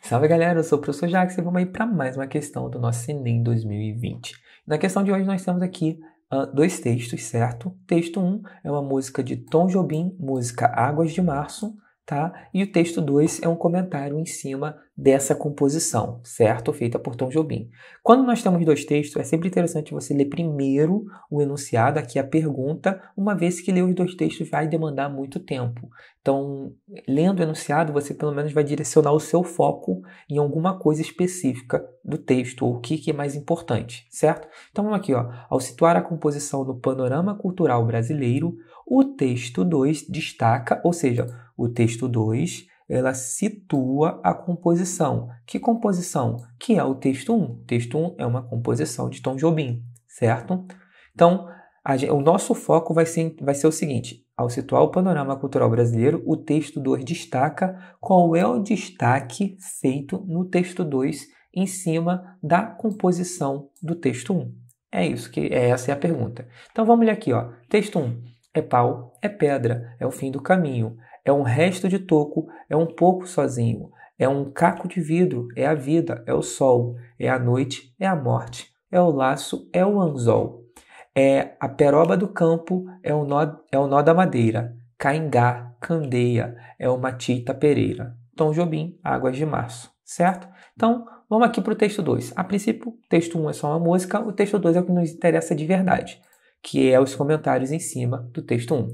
Salve galera, eu sou o professor Jax e vamos aí para mais uma questão do nosso Enem 2020. Na questão de hoje nós temos aqui dois textos, certo? Texto 1 é uma música de Tom Jobim, música Águas de Março, tá? E o texto 2 é um comentário em cima dessa composição, certo? Feita por Tom Jobim. Quando nós temos dois textos, é sempre interessante você ler primeiro o enunciado, aqui a pergunta, uma vez que ler os dois textos vai demandar muito tempo. Então, lendo o enunciado, você pelo menos vai direcionar o seu foco em alguma coisa específica do texto, ou o que é mais importante, certo? Então vamos aqui, ó. Ao situar a composição no panorama cultural brasileiro, o texto 2 destaca, ou seja, o texto 2, ela situa a composição. Que composição? Que é o texto 1. O texto 1 é uma composição de Tom Jobim, certo? Então, o nosso foco vai ser o seguinte: ao situar o panorama cultural brasileiro, o texto 2 destaca qual é o destaque feito no texto 2 em cima da composição do texto 1. Essa é a pergunta. Então vamos ler aqui, ó. Texto 1. É pau, é pedra, é o fim do caminho, é um resto de toco, é um pouco sozinho, é um caco de vidro, é a vida, é o sol, é a noite, é a morte, é o laço, é o anzol. É a peroba do campo, é o nó da madeira, caingá, candeia, é o matita pereira. Tom Jobim, Águas de Março, certo? Então, vamos aqui para o texto 2. A princípio, o texto 1 é só uma música, o texto 2 é o que nos interessa de verdade, que é os comentários em cima do texto 1.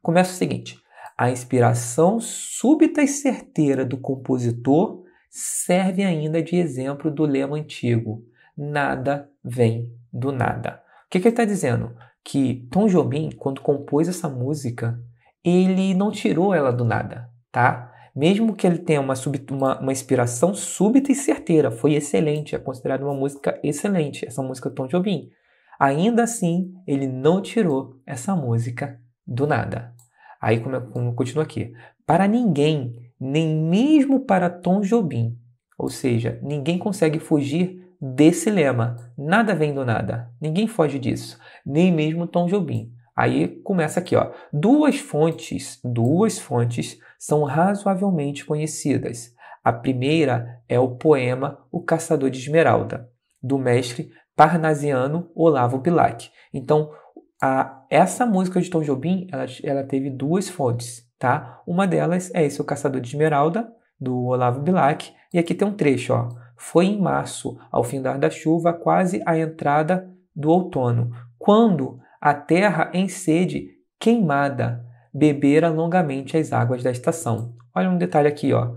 Começa o seguinte: a inspiração súbita e certeira do compositor serve ainda de exemplo do lema antigo: nada vem do nada. O que ele está dizendo? Que Tom Jobim, quando compôs essa música, ele não tirou ela do nada, tá? Mesmo que ele tenha uma inspiração súbita e certeira, foi excelente, é considerada uma música excelente, essa música Tom Jobim. Ainda assim, ele não tirou essa música do nada. Aí, como continua aqui: para ninguém, nem mesmo para Tom Jobim, ou seja, ninguém consegue fugir desse lema, nada vem do nada, ninguém foge disso, nem mesmo Tom Jobim. Aí começa aqui, ó. Duas fontes são razoavelmente conhecidas. A primeira é o poema O Caçador de Esmeralda, do mestre parnasiano Olavo Bilac. Então, essa música de Tom Jobim, ela teve duas fontes, tá? Uma delas é esse O Caçador de Esmeralda, do Olavo Bilac, e aqui tem um trecho, ó. Foi em março, ao findar da chuva, quase à entrada do outono, quando a terra em sede, queimada, bebera longamente as águas da estação. Olha um detalhe aqui, ó.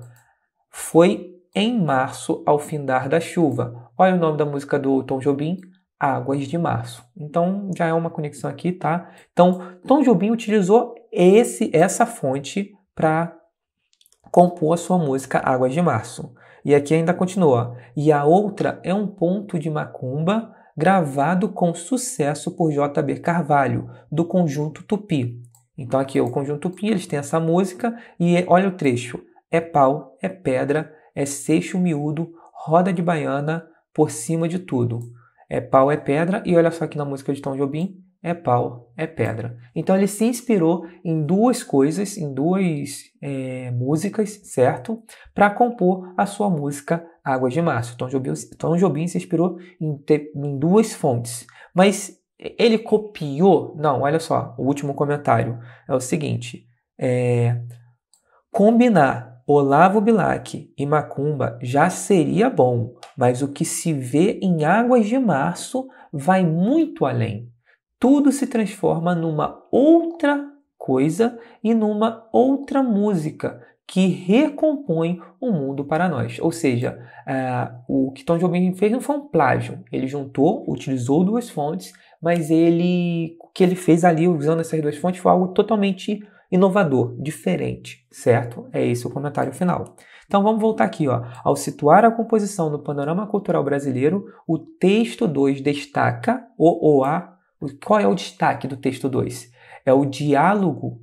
Foi em março, ao findar da chuva. Olha o nome da música do Tom Jobim: Águas de Março. Então, já é uma conexão aqui, tá? Então, Tom Jobim utilizou essa fonte para compor a sua música Águas de Março. E aqui ainda continua: e a outra é um ponto de macumba gravado com sucesso por J.B. Carvalho, do Conjunto Tupi. Então aqui o Conjunto Tupi, eles têm essa música e olha o trecho: é pau, é pedra, é seixo miúdo, roda de baiana por cima de tudo. É pau, é pedra, e olha só aqui na música de Tom Jobim: é pau, é pedra. Então ele se inspirou em duas coisas, em duas músicas, certo? Para compor a sua música Águas de Março. Tom Jobim se inspirou em duas fontes. Mas ele copiou? Não, olha só, o último comentário é o seguinte: combinar Olavo Bilac e macumba já seria bom, mas o que se vê em Águas de Março vai muito além. Tudo se transforma numa outra coisa e numa outra música que recompõe o mundo para nós. Ou seja, o que Tom Jobim fez não foi um plágio. Ele utilizou duas fontes, mas o que ele fez ali usando essas duas fontes foi algo totalmente inovador, diferente, certo? É esse o comentário final. Então vamos voltar aqui, ó. Ao situar a composição no panorama cultural brasileiro, o texto 2 destaca qual é o destaque do texto 2? É o diálogo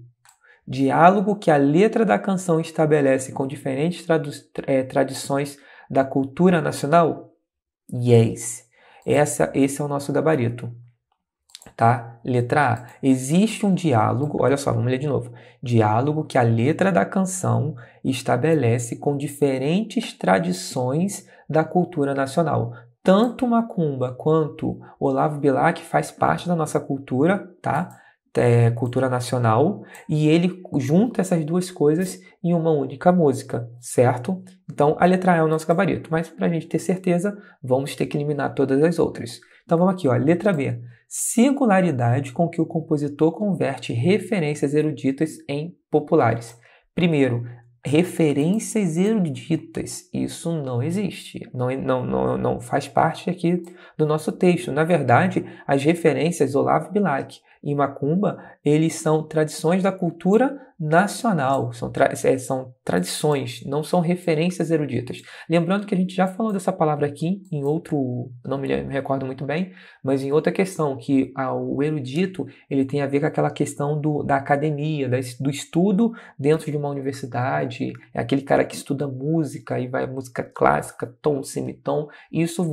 que a letra da canção estabelece com diferentes tradições da cultura nacional? Yes. Esse é o nosso gabarito. Tá? Letra A. Existe um diálogo, olha só, vamos ler de novo. Diálogo que a letra da canção estabelece com diferentes tradições da cultura nacional. Tanto Macumba quanto Olavo Bilac faz parte da nossa cultura, tá? Cultura nacional, e ele junta essas duas coisas em uma única música, certo? Então, a letra A é o nosso gabarito, mas para a gente ter certeza, vamos ter que eliminar todas as outras. Então, vamos aqui, ó, letra B. Singularidade com que o compositor converte referências eruditas em populares. Primeiro, referências eruditas, isso não existe, não faz parte aqui do nosso texto. Na verdade, as referências Olavo Bilac e Macumba, eles são tradições da cultura nacional, são tradições, não são referências eruditas. Lembrando que a gente já falou dessa palavra aqui em outro, não me recordo muito bem, mas em outra questão, que o erudito, ele tem a ver com aquela questão da academia, do estudo dentro de uma universidade, é aquele cara que estuda música, e vai música clássica, tom, semitom, isso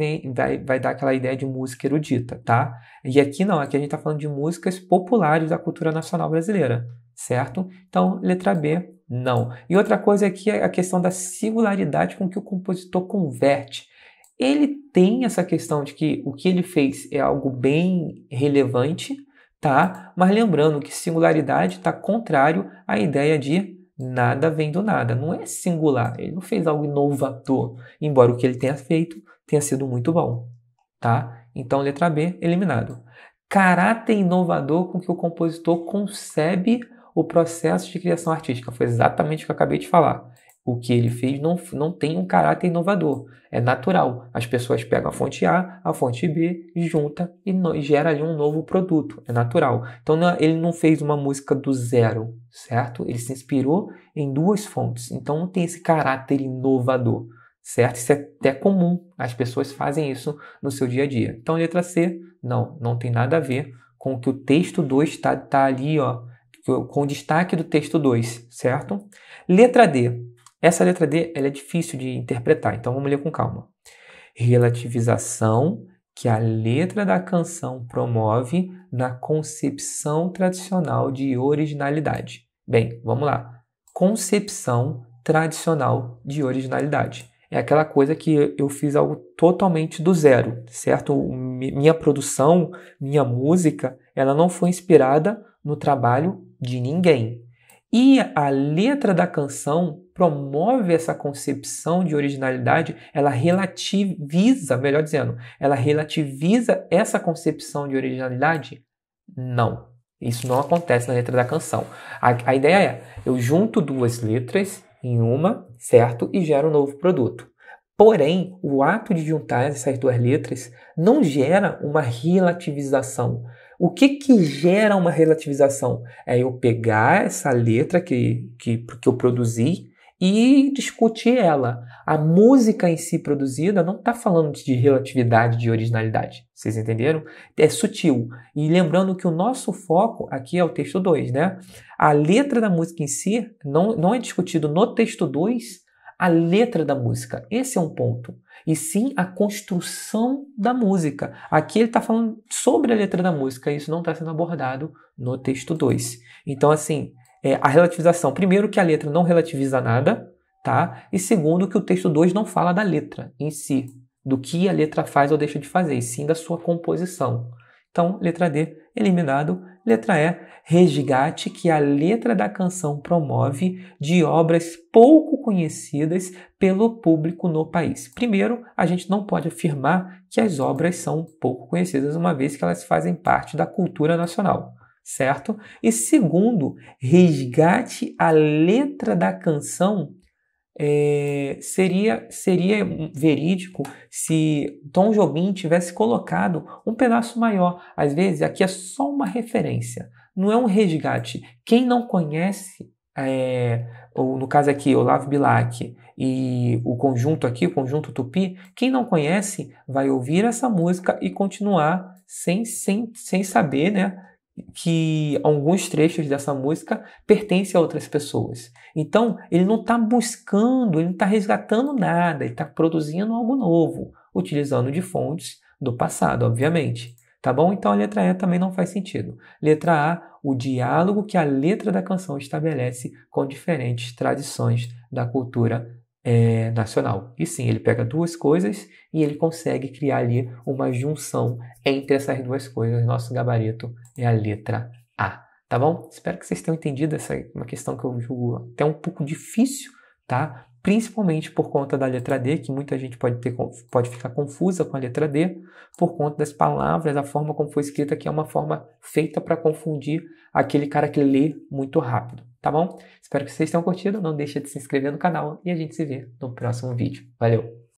vai dar aquela ideia de música erudita, tá? E aqui não, aqui a gente está falando de músicas populares da cultura nacional brasileira, certo? Então, letra B, não. E outra coisa aqui é a questão da singularidade com que o compositor converte. Ele tem essa questão de que o que ele fez é algo bem relevante, tá? Mas lembrando que singularidade está contrário à ideia de nada vem do nada. Não é singular, ele não fez algo inovador, embora o que ele tenha feito tenha sido muito bom, tá? Então, letra B, eliminado. Caráter inovador com que o compositor concebe o processo de criação artística. Foi exatamente o que eu acabei de falar. O que ele fez não tem um caráter inovador. É natural. As pessoas pegam a fonte A, a fonte B, junta e gera ali um novo produto. É natural. Então, ele não fez uma música do zero, certo? Ele se inspirou em duas fontes. Então, não tem esse caráter inovador, certo? Isso é até comum. As pessoas fazem isso no seu dia a dia. Então, letra C, não tem nada a ver com o que o texto 2 está ali, ó, com o destaque do texto 2, certo? Letra D. Essa letra D ela é difícil de interpretar, então vamos ler com calma. Relativização que a letra da canção promove na concepção tradicional de originalidade. Bem, vamos lá. Concepção tradicional de originalidade. É aquela coisa que eu fiz algo totalmente do zero, certo? Minha produção, minha música, ela não foi inspirada no trabalho de ninguém. E a letra da canção promove essa concepção de originalidade, ela relativiza, melhor dizendo, ela relativiza essa concepção de originalidade? Não, isso não acontece na letra da canção. A ideia é, eu junto duas letras em uma, certo? E gero um novo produto. Porém, o ato de juntar essas duas letras não gera uma relativização. O que gera uma relativização? É eu pegar essa letra que eu produzi e discutir ela. A música em si produzida não está falando de relatividade, de originalidade. Vocês entenderam? É sutil. E lembrando que o nosso foco aqui é o texto 2, né? A letra da música em si não é discutido no texto 2 a letra da música. Esse é um ponto. E sim a construção da música. Aqui ele está falando sobre a letra da música. E isso não está sendo abordado no texto 2. Então, assim, a relativização. Primeiro, que a letra não relativiza nada, tá? E segundo, que o texto 2 não fala da letra em si, do que a letra faz ou deixa de fazer, e sim da sua composição. Então, letra D, eliminado. Letra E, resgate que a letra da canção promove de obras pouco conhecidas pelo público no país. Primeiro, a gente não pode afirmar que as obras são pouco conhecidas, uma vez que elas fazem parte da cultura nacional, certo? E segundo, resgate a letra da canção seria verídico se Tom Jobim tivesse colocado um pedaço maior. Às vezes, aqui é só uma referência, não é um resgate. Quem não conhece, ou no caso aqui, Olavo Bilac e o conjunto aqui, o conjunto Tupi, quem não conhece vai ouvir essa música e continuar sem saber, né, que alguns trechos dessa música pertencem a outras pessoas. Então, ele não está buscando, ele não está resgatando nada, ele está produzindo algo novo, utilizando de fontes do passado, obviamente, Tá bom? Então a letra E também não faz sentido. Letra A, o diálogo que a letra da canção estabelece com diferentes tradições da cultura nacional. E sim, ele pega duas coisas e ele consegue criar ali uma junção entre essas duas coisas. Nosso gabarito é a letra A. Tá bom? Espero que vocês tenham entendido. Essa é uma questão que eu julgo até um pouco difícil, tá? Principalmente por conta da letra D, que muita gente pode ficar confusa com a letra D, por conta das palavras, a forma como foi escrita, que é uma forma feita para confundir aquele cara que lê muito rápido, tá bom? Espero que vocês tenham curtido, não deixe de se inscrever no canal e a gente se vê no próximo vídeo. Valeu!